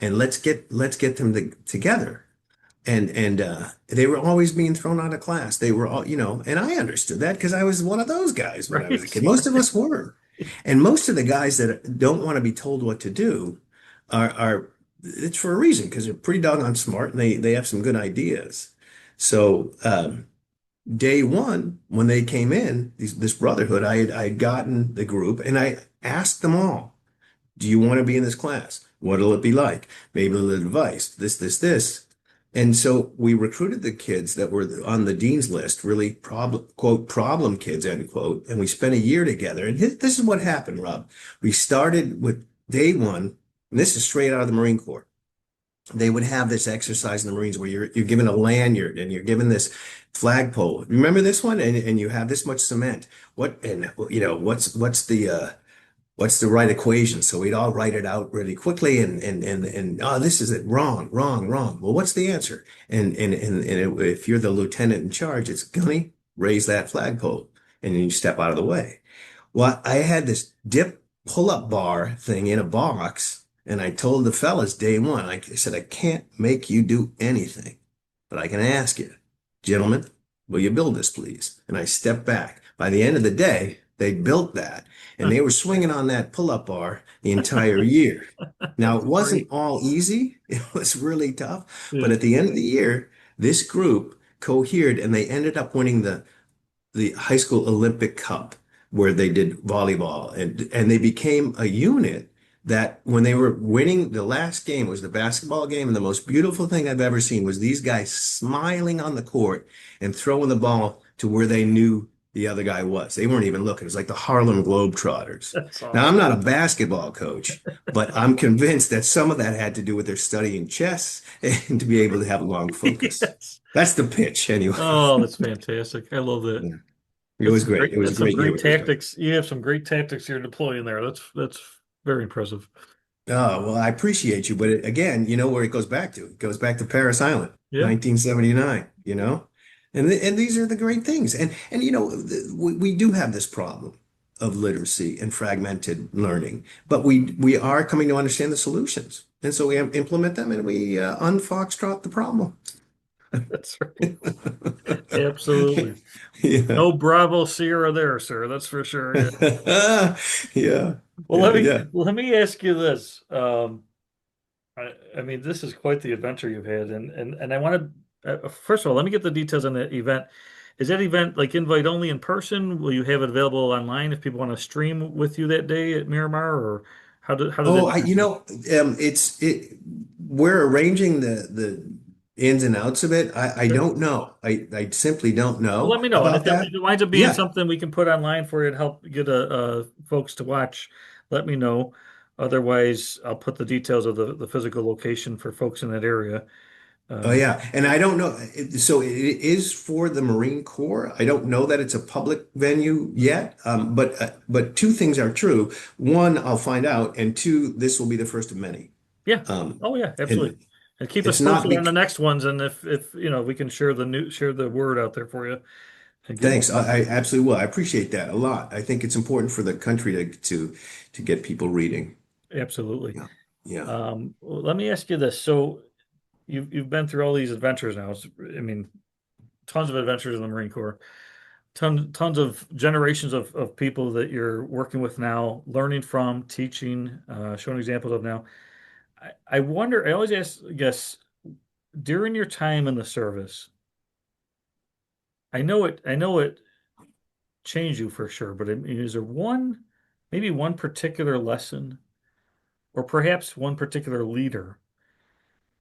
and let's get them together. And they were always being thrown out of class. They were all, and I understood that because I was one of those guys when I was a Right. kid. Most of us were. And most of the guys that don't want to be told what to do are it's for a reason because they're pretty doggone smart and they have some good ideas. So day one, when they came in, this brotherhood, I had gotten the group and I asked them all, do you want to be in this class? What'll it be like? Maybe a little advice, this. And so we recruited the kids that were on the dean's list, really quote, problem kids, end quote. And we spent a year together. And this is what happened, Rob. We started with day one, and this is straight out of the Marine Corps. They would have this exercise in the Marines where you're given a lanyard and you're given this flagpole. Remember this one? And you have this much cement. What's the right equation? So we'd all write it out really quickly and oh, this is it. Wrong, wrong, wrong. Well, what's the answer? If you're the lieutenant in charge, it's Gunny, raise that flagpole. And then you step out of the way. Well, I had this dip pull-up bar thing in a box, and I told the fellas day one, I said, I can't make you do anything, but I can ask you, gentlemen, will you build this, please? And I stepped back. By the end of the day, they built that, and they were swinging on that pull-up bar the entire year. Now, That's it wasn't great. all easy. It was really tough. But Yeah. at the end of the year, this group cohered, and they ended up winning the high school Olympic Cup where they did volleyball and they became a unit that when they were winning the last game was the basketball game and the most beautiful thing I've ever seen was these guys smiling on the court and throwing the ball to where they knew the other guy was. They weren't even looking. It was like the Harlem Globetrotters. That's Now, I'm awesome. not a basketball coach, but I'm convinced that some of that had to do with their studying chess and to be able to have long focus. Yes. That's the pitch anyway. Oh, that's fantastic. I love that. Yeah. It was great. It was a That's some great year great with those guys. tactics. You have some great tactics you're deploying there. That's very impressive. Oh, well, I appreciate you. But again, you know where it goes back to? It goes back to Paris Island, Yeah. 1979. And these are the great things. And we do have this problem of literacy and fragmented learning, but we are coming to understand the solutions. And so we implement them and we unfoxtrot the problem. That's right. Absolutely. Yeah. No Bravo Sierra there, sir. That's for sure. Yeah. Yeah. Well, Yeah, yeah. let me ask you this. I mean, this is quite the adventure you've had, and I want to first of all, let me get the details on that event. Is that event like invite only in person? Will you have it available online if people want to stream with you that day at Miramar, or how does Oh, that? we're arranging the ins and outs of it. I Sure. don't know. I simply don't Well, let know me know, and about if that. it winds up being Yeah. something we can put online for you to help get folks to watch, let me know. Otherwise, I'll put the details of the physical location for folks in that area. Oh, Um, yeah. And I don't know. So it is for the Marine Corps. I don't know that it's a public venue yet. But two things are true. One, I'll find out, and two, this will be the first of many. Yeah. Um, Oh yeah, absolutely. and And keep us it's not posted on bec the next ones, and if we can share the word out there for you and get more. Thanks. I absolutely will. I appreciate that a lot. I think it's important for the country to get people reading. Absolutely. Yeah. Yeah. Well, let me ask you this. So you've been through all these adventures now. I mean, tons of adventures in the Marine Corps, tons of generations of people that you're working with now, learning from, teaching, showing examples of now. I wonder, I always ask, guess, during your time in the service, I know it changed you for sure, but I mean, is there maybe one particular lesson, or perhaps one particular leader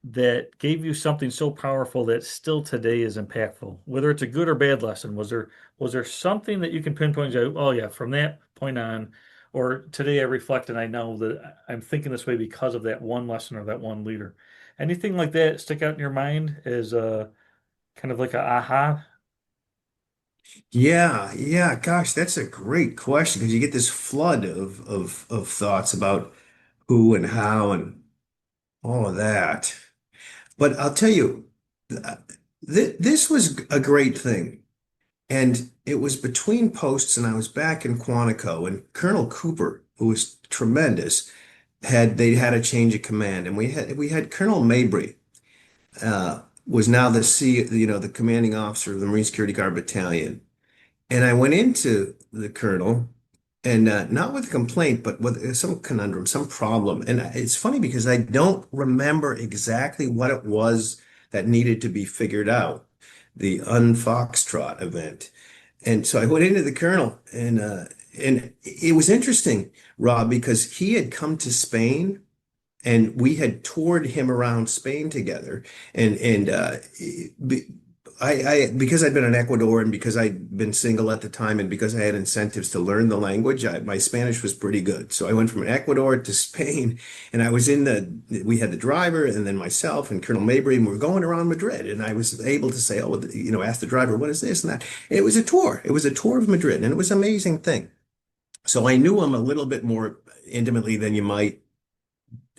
that gave you something so powerful that still today is impactful, whether it's a good or bad lesson? Was there something that you can pinpoint and say, oh yeah, from that point on, or today I reflect and I know that I'm thinking this way because of that one lesson or that one leader? Anything like that stick out in your mind as a kind of like a aha? Yeah. Yeah. Gosh, that's a great question because you get this flood of thoughts about who and how and all of that. But I'll tell you, this was a great thing. And it was between posts, and I was back in Quantico, and Colonel Cooper, who was tremendous, they had a change of command, and we had Colonel Mabry, was now the commanding officer of the Marine Security Guard Battalion. And I went into the colonel, and not with a complaint, but with some conundrum, some problem. And it's funny because I don't remember exactly what it was that needed to be figured out, the unfoxtrot event. And so I went into the colonel, and it was interesting, Rob, because he had come to Spain and we had toured him around Spain together. And because I'd been in Ecuador and because I'd been single at the time and because I had incentives to learn the language, my Spanish was pretty good. So I went from Ecuador to Spain, and we had the driver and then myself and Colonel Mabry, and we were going around Madrid. And I was able to say, oh, ask the driver, what is this and that? And it was a tour. It was a tour of Madrid, and it was an amazing thing. So I knew him a little bit more intimately than you might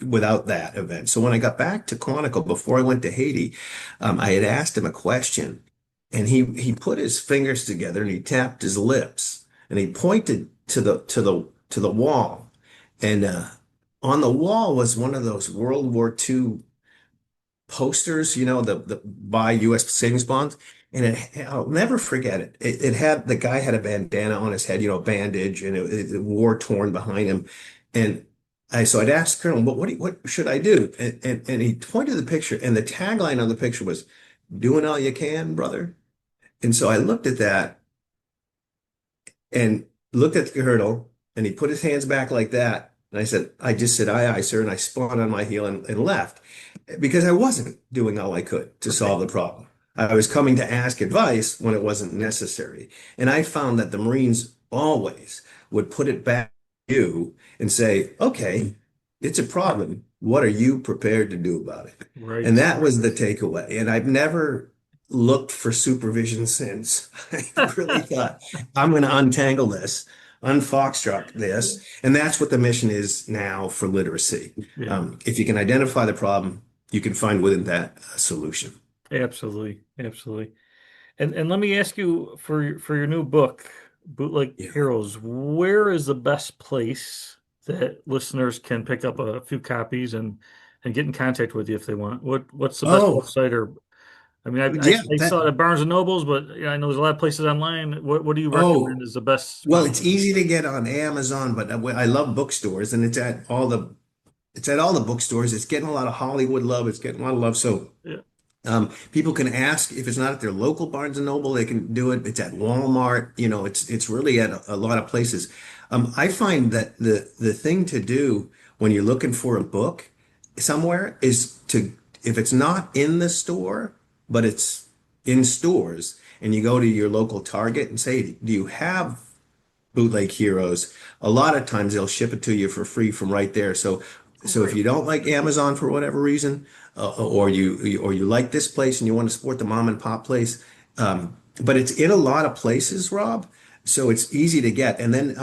without that event. So when I got back to Quantico before I went to Haiti, I had asked him a question, and he put his fingers together and he tapped his lips and he pointed to the wall, and on the wall was one of those World War II posters, the buy U.S. savings bonds. And I'll never forget it. It had the guy had a bandana on his head, bandage, and it war torn behind him. And so I'd asked Colonel, what should I do? And he pointed to the picture, and the tagline on the picture was, "Doing all you can, brother." And so I looked at that and looked at the colonel, and he put his hands back like that. And I just said, aye, aye, sir. And I spun on my heel and left because I wasn't doing all I could to Right. solve the problem. I was coming to ask advice when it wasn't necessary. And I found that the Marines always would put it back to you and say, okay, it's a problem. What are you prepared to do about it? And Right. that was the takeaway. And I've never looked for supervision since. I really thought, I'm going to untangle this, unfoxtrot this. And that's what the mission is now for literacy. Yeah, If you can identify the problem, you can find within that a solution. absolutely. Absolutely. And let me ask you for your new book, Bootleg Yeah. Heroes, where is the best place that listeners can pick up a few copies and get in contact with you if they want? What's the best Oh, website or I mean, Yeah, I that. saw it at Barnes and Nobles, but yeah, I know there's a lot of places online. What do you recommend Oh, is the best well, spot? it's easy to get on Amazon, but I love bookstores, and it's at all the bookstores. It's getting a lot of Hollywood love. It's getting a lot of love. So Yeah. people can ask if it's not at their local Barnes and Noble, they can do it. It's at Walmart. It's really at a lot of places. I find that the thing to do when you're looking for a book somewhere is to, if it's not in the store, but it's in stores, and you go to your local Target and say, "Do you have Bootleg Heroes?" A lot of times they'll ship it to you for free from right there. Oh, So if great. you don't like Amazon for whatever reason, or you like this place and you want to support the mom and pop place, but it's in a lot of places, Rob. So it's easy to get. And then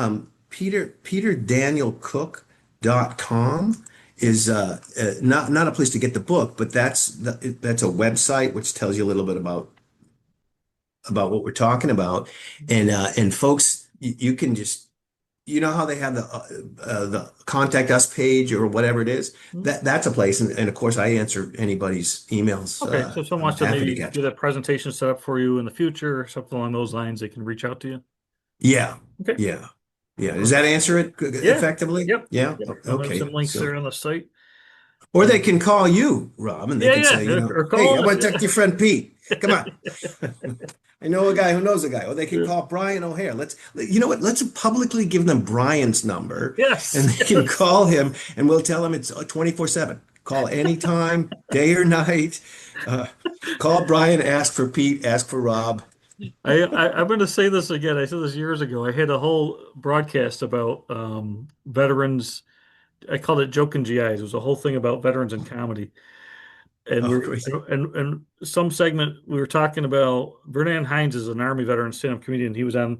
PeterDanielCook.com is not a place to get the book, but that's a website which tells you a little bit about what we're talking about. And folks, you can just, you know how they have the contact us page or whatever it is. Hmm. That's a place, and of course I answer anybody's emails. Okay, so if someone I'm wants to happy to maybe catch get a up. presentation set up for you in the future, or something along those lines, they can reach out to you. Yeah, Okay, yeah, yeah. Does that perfect. answer it Yeah. effectively? Yep. Yeah. Yep. I'll have some Okay. links So, there on the site. or they Um, can call you, Rob, and they yeah, can say, yeah, or "Hey, call I us. want to talk to Yeah. your friend Pete. Come on." I know a guy who knows a guy. Or they can call Brian O'Hare. You know what? Let's publicly give them Brian's number, and Yes. they can Yes. call him, and we'll tell him it's 24/7. Call anytime, day or night. Uh, Call Brian, ask for Pete, ask for Rob. I'm going to say this again. I said this years ago. I had a whole broadcast about veterans. I called it Joking GIs. It was a whole thing about veterans and comedy. And Oh, we're great. and some segment we were talking about Vernon Hines is an Army veteran stand-up comedian. He was on,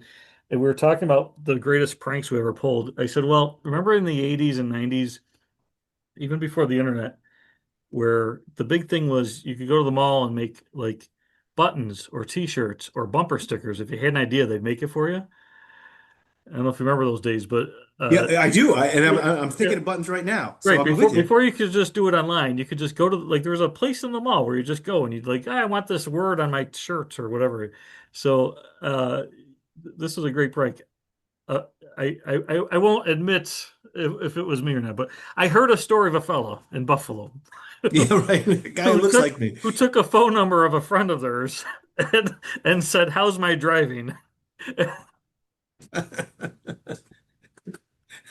and we were talking about the greatest pranks we ever pulled. I said, well, remember in the 80s and 90s, even before the internet, where the big thing was you could go to the mall and make like buttons or t-shirts or bumper stickers. If you had an idea, they'd make it for you. I don't know if you remember those days, but Yeah, I do. And yeah, I'm yeah. thinking of buttons right now, so Right, I'll be with you. before you could just do it online, you could just go to like there's a place in the mall where you just go and you'd like, "Ah, I want this word on my shirts or whatever." So this is a great prank. Uh, I won't admit if it was me or not, but I heard a story of a fellow in Buffalo Yeah, right. A guy who who looks took like me. who took a phone number of a friend of theirs and said, "How's my driving?"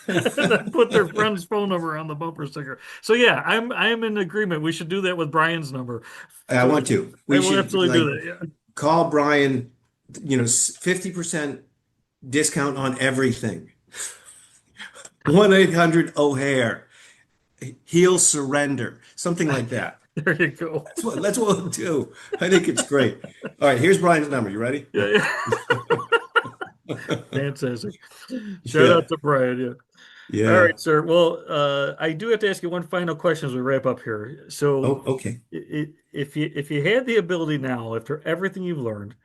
And then put their friend's phone number on the bumper sticker. So yeah, I'm in agreement. We should do that with Brian's number. I So want to. I We will should absolutely like do that. Yeah. call Brian, 50% discount on everything. 1-800 O'Hare. He'll surrender. Something like that. There you go. That's what we'll do. I think it's great. All right, here's Brian's number. You ready? Yeah, yeah. Fantastic. Shout Yeah. out to Brian. Yeah. All Yeah. right, sir. Well, I do have to ask you one final question as we wrap up here. So, Oh, okay. if you had the ability now, after everything you've learned,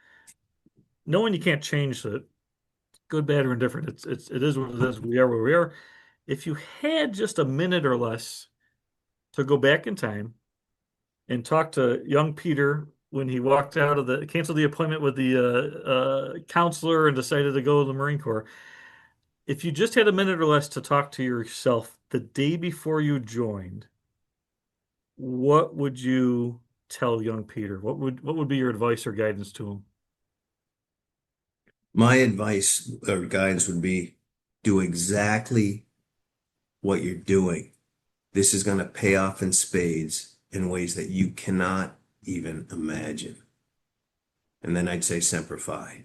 knowing you can't change it, good, bad, or indifferent, it is what it is. We are where we are. If you had just a minute or less to go back in time and talk to young Peter when he walked out of canceled the appointment with the counselor and decided to go to the Marine Corps. If you just had a minute or less to talk to yourself the day before you joined, what would you tell young Peter? What would be your advice or guidance to him? My advice or guidance would be do exactly what you're doing. This is going to pay off in spades in ways that you cannot even imagine. And then I'd say Semper Fi.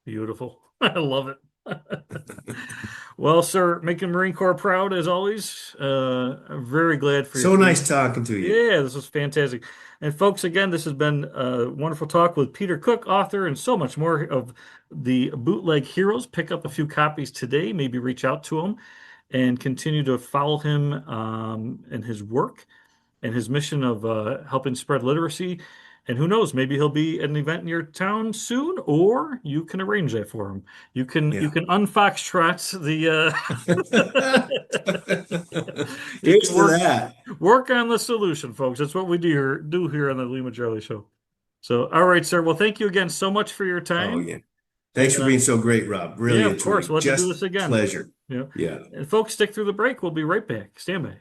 Beautiful. I love it. Well, sir, making Marine Corps proud as always. I'm very glad for your So service. nice talking to you. Yeah, this was fantastic. And folks, again, this has been a wonderful talk with Peter Cook, author, and so much more of the Bootleg Heroes. Pick up a few copies today, maybe reach out to him and continue to follow him and his work and his mission of helping spread literacy. And who knows, maybe he'll be at an event in your town soon, or you can arrange that for him. You Yeah. can unfoxtrot the you Here's can to that. work on the solution, folks. That's what we do here on the Lima Charlie Show. So, all right, sir. Well, thank you again so much for your Oh, time. yeah. Thanks And for being so great, Rob. yeah, Really of and truly, course, we'll have to do just this again. pleasure. Yeah. Yeah. And folks, stick through the break. We'll be right back. Stand by.